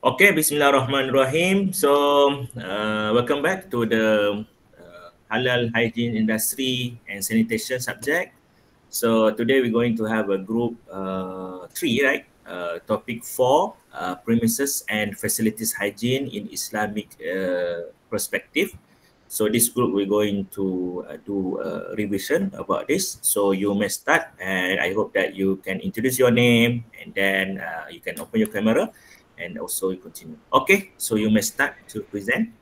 Okay, Bismillahirrahmanirrahim. So, welcome back to the halal hygiene industry and sanitation subject. So today we're going to have a group 3, right? Topic 4, premises and facilities hygiene in Islamic perspective. So this group we're going to do a revision about this. So you may start, and I hope that you can introduce your name, and then you can open your camera, and also you continue. Okay, so you may start to present.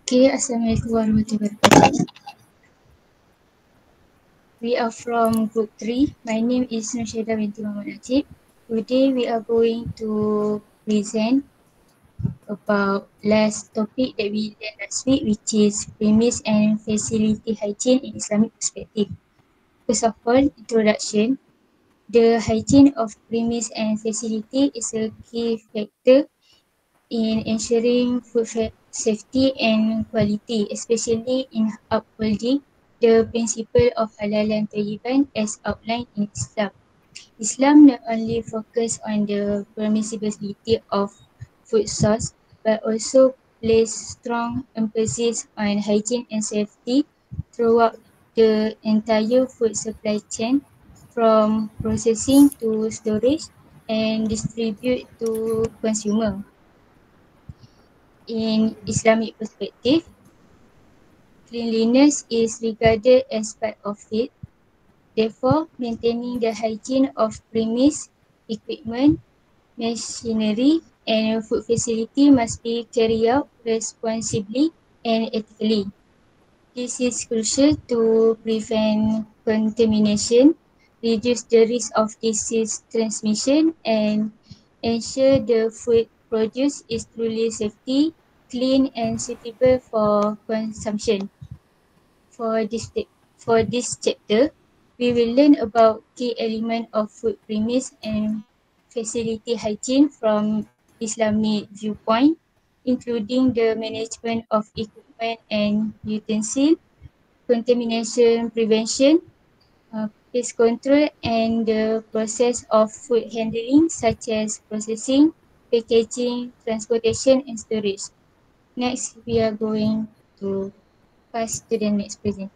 Okay, Assalamualaikum warahmatullahi wabarakatuh. We are from Group 3. My name is Nurshida binti Muhammad Najib. Today we are going to present about last topic that we learned last week, which is premise and facility hygiene in Islamic perspective. First of all, introduction. The hygiene of premise and facility is a key factor in ensuring food safety and quality, especially in upholding the principle of halal and tayyiban as outlined in Islam. Islam not only focus on the permissibility of food source, but also place strong emphasis on hygiene and safety throughout the entire food supply chain, from processing to storage and distribute to consumer. In Islamic perspective, cleanliness is regarded as part of it. Therefore, maintaining the hygiene of premise, equipment, machinery, and food facility must be carried out responsibly and ethically. This is crucial to prevent contamination, reduce the risk of disease transmission, and ensure the food produced is truly safety, clean, and suitable for consumption. For this, for this chapter, we will learn about key elements of food premise and facility hygiene from Islamic viewpoint, including the management of equipment and utensils, contamination prevention, pest control, and the process of food handling such as processing, packaging, transportation, and storage. Next, we are going to pass to the next presenter.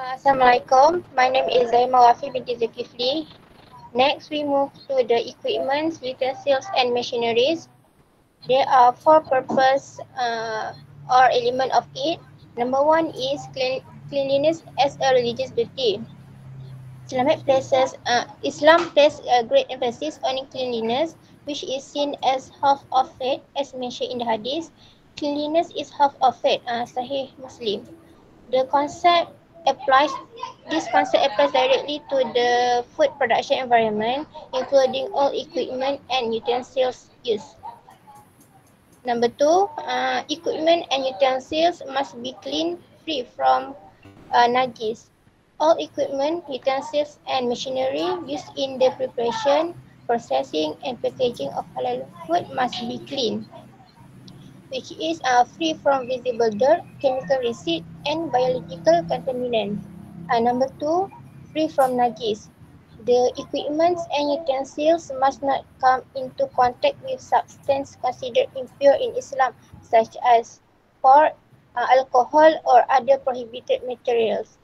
Assalamualaikum. My name is Zaima Wafi binti Zulkifli. Next, we move to the equipments, utensils, and machineries. There are four purpose or element of it. Number one is cleanliness as a religious duty. Islam places a great emphasis on cleanliness, which is seen as half of faith, as mentioned in the hadith. Cleanliness is half of faith. Sahih Muslim. The concept applies. This concept applies directly to the food production environment, including all equipment and utensils used. Number two, equipment and utensils must be clean, free from najis. All equipment, utensils, and machinery used in the preparation, processing, and packaging of halal food must be clean, which is free from visible dirt, chemical residue, and biological contaminants. Number two, free from najis. The equipments and utensils must not come into contact with substances considered impure in Islam, such as pork, alcohol, or other prohibited materials.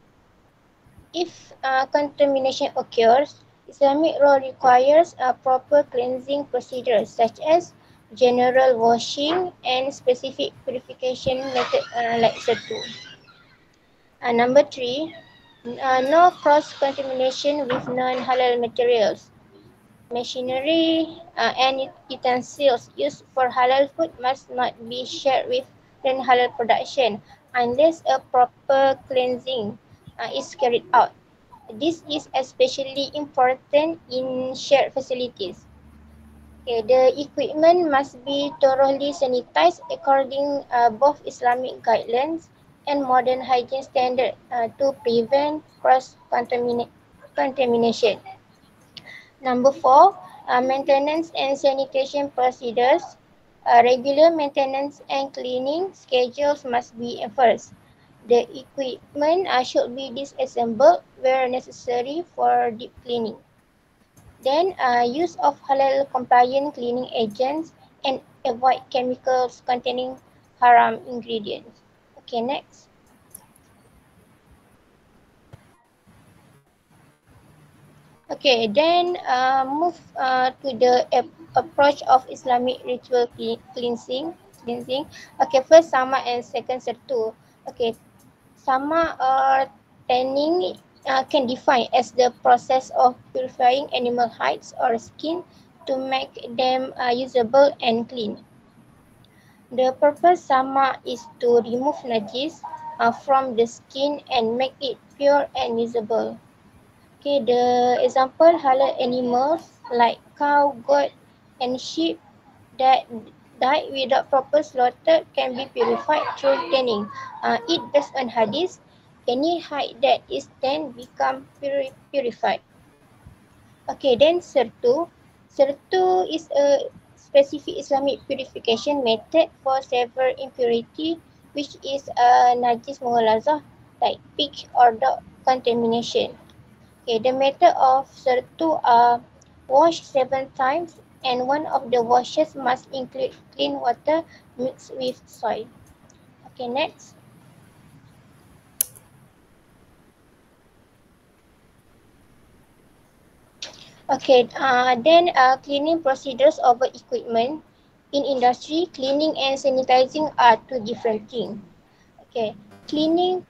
If contamination occurs, Islamic law requires proper cleansing procedures, such as general washing and specific purification method like Satu. Number three, no cross-contamination with non-halal materials. Machinery and utensils used for halal food must not be shared with non-halal production unless a proper cleansing is carried out. This is especially important in shared facilities. Okay, the equipment must be thoroughly sanitized according both Islamic guidelines and modern hygiene standard to prevent contamination. Number 4, maintenance and sanitation procedures. Regular maintenance and cleaning schedules must be enforced. The equipment should be disassembled where necessary for deep cleaning. Then use of halal compliant cleaning agents and avoid chemicals containing haram ingredients. Okay, next. Okay, then move to the approach of Islamic ritual cleansing. Okay, first sama and second sertu. Okay, sama or tanning can define as the process of purifying animal hides or skin to make them usable and clean. The purpose sama is to remove najis from the skin and make it pure and usable. Okay, the example halal animals like cow, goat, and sheep that died without proper slaughter can be purified through tanning. It based on hadith, any hide that is then become purified. Okay, then sertu. Sertu is a specific Islamic purification method for severe impurity, which is najis mughalazah like pig or dog contamination. Okay, the method of sertu are wash 7 times and one of the washes must include clean water mixed with soil. Okay, next. Okay, then cleaning procedures of equipment. In industry, cleaning and sanitizing are two different things. Okay, first cleaning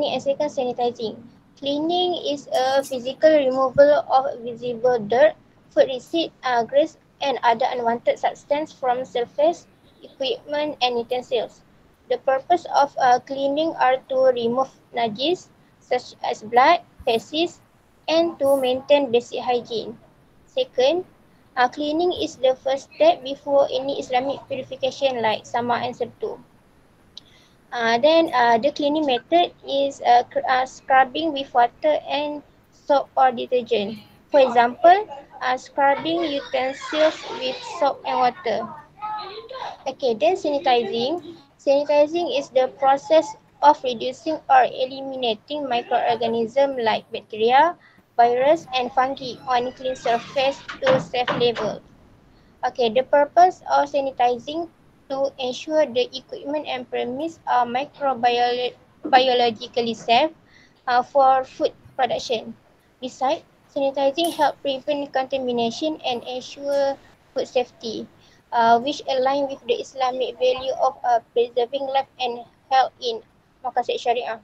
and second sanitizing. Cleaning is a physical removal of visible dirt, food residue, grease, and other unwanted substance from surface, equipment, and utensils. The purpose of cleaning are to remove najis, such as blood, feces, and to maintain basic hygiene. Second, cleaning is the first step before any Islamic purification like sama and sertu. Then the cleaning method is scrubbing with water and soap or detergent. For example, scrubbing utensils with soap and water. Okay, then sanitizing. Sanitizing is the process of reducing or eliminating microorganisms like bacteria, virus, and fungi on clean surface to safe level. Okay, the purpose of sanitizing to ensure the equipment and premise are microbiologically safe for food production. Besides, sanitizing help prevent contamination and ensure food safety, which align with the Islamic value of preserving life and health in Maqasid Syariah.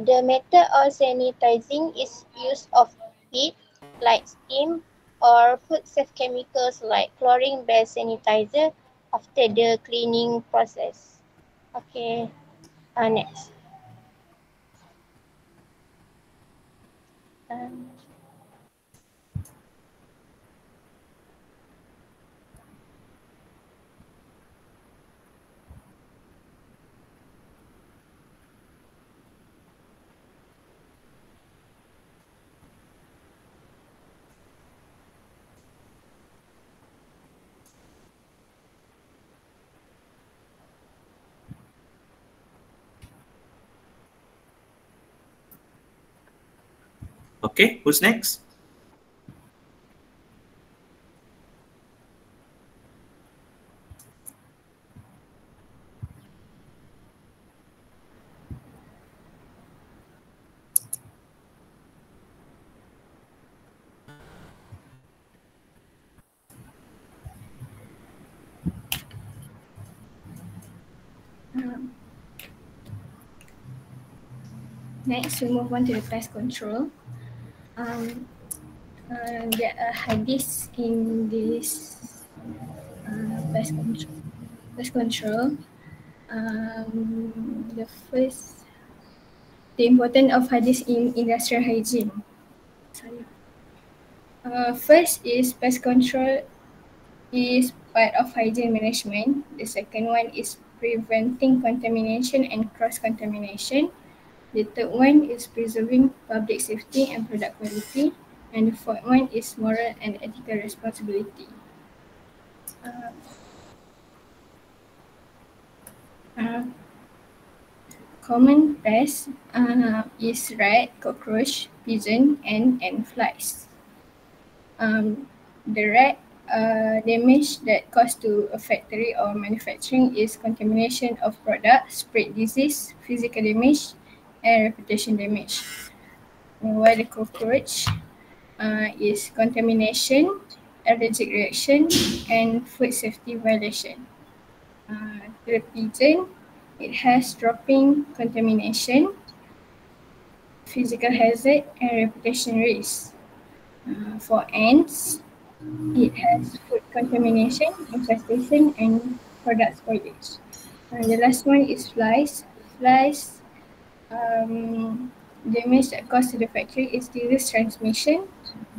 The method of sanitizing is use of heat, like steam, or food-safe chemicals like chlorine-based sanitizer after the cleaning process. Okay, next. Okay, who's next? Next, we move on to the pest control. There are hadiths in this pest control. The importance of hadith in industrial hygiene. Sorry. First is pest control is part of hygiene management. The second one is preventing contamination and cross-contamination. The third one is preserving public safety and product quality. And the fourth one is moral and ethical responsibility. Common pests is rat, cockroach, pigeon, and flies. The rat damage that caused to a factory or manufacturing is contamination of product, spread disease, physical damage, and reputation damage. While the cockroach is contamination, allergic reaction, and food safety violation. The pigeon, it has dropping contamination, physical hazard, and reputation risk. For ants, it has food contamination, infestation, and product spoilage. The last one is flies. Flies, damage that caused to the factory is disease transmission,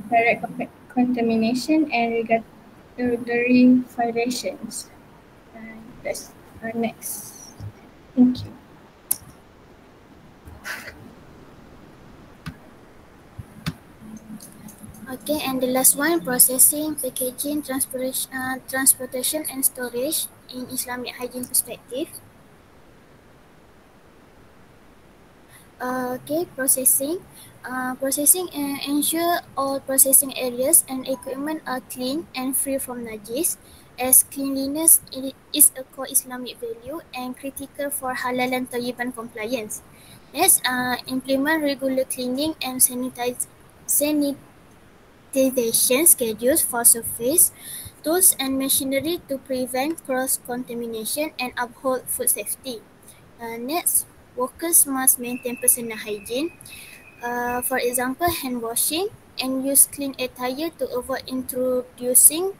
direct contamination, and regulatory violations. That's our next. Thank you. Okay, and the last one, processing, packaging, transportation and storage in Islamic hygiene perspective. Okay, processing. Processing ensure all processing areas and equipment are clean and free from najis, as cleanliness is a core Islamic value and critical for halal and tayyiban compliance. Next, implement regular cleaning and sanitization schedules for surface, tools and machinery to prevent cross-contamination and uphold food safety. Next, workers must maintain personal hygiene. For example, hand washing and use clean attire to avoid introducing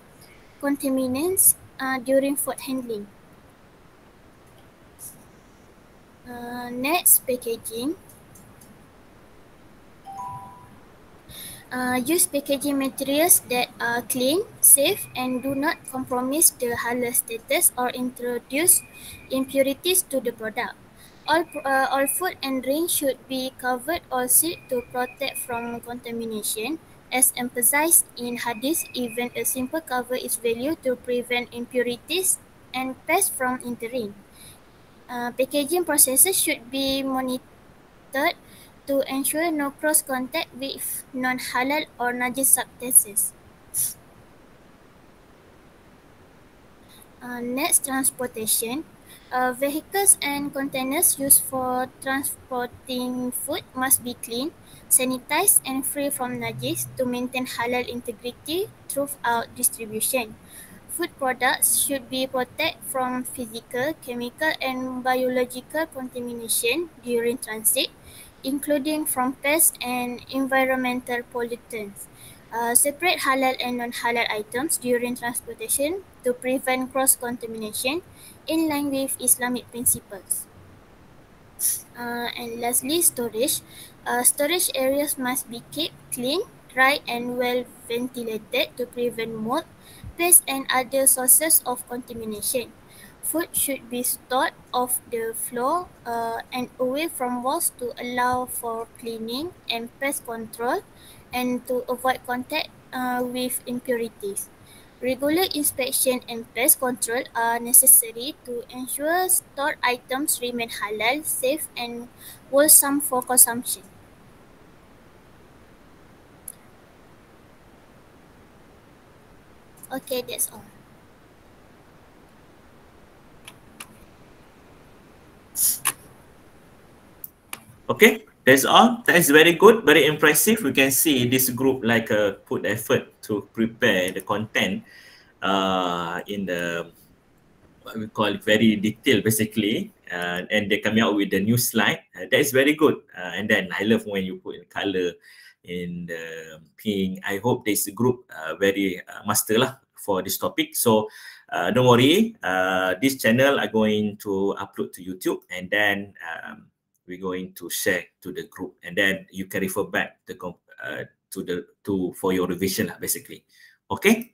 contaminants during food handling. Next, packaging. Use packaging materials that are clean, safe, and do not compromise the halal status or introduce impurities to the product. All food and drink should be covered or sealed to protect from contamination. As emphasized in hadith, even a simple cover is valued to prevent impurities and pests from entering. Packaging processes should be monitored to ensure no cross-contact with non-halal or najis substances. Next, transportation. Vehicles and containers used for transporting food must be clean, sanitized, and free from najis to maintain halal integrity throughout distribution. Food products should be protected from physical, chemical, and biological contamination during transit, including from pests and environmental pollutants. Separate halal and non-halal items during transportation to prevent cross-contamination in line with Islamic principles. And lastly, storage. Storage areas must be kept clean, dry, and well ventilated to prevent mold, pests, and other sources of contamination. Food should be stored off the floor and away from walls to allow for cleaning and pest control and to avoid contact with impurities. Regular inspection and pest control are necessary to ensure stored items remain halal, safe, and wholesome for consumption. Okay, that's all. Okay, that's all. That is very good, very impressive. We can see this group like put effort to prepare the content in the what we call it very detailed basically, and they're coming out with the new slide. That is very good. And then I love when you put in color in the pink. I hope this group very master lah for this topic. So don't worry, this channel are going to upload to YouTube, and then we're going to share to the group, and then you can refer back for your revision lah, basically. Okay.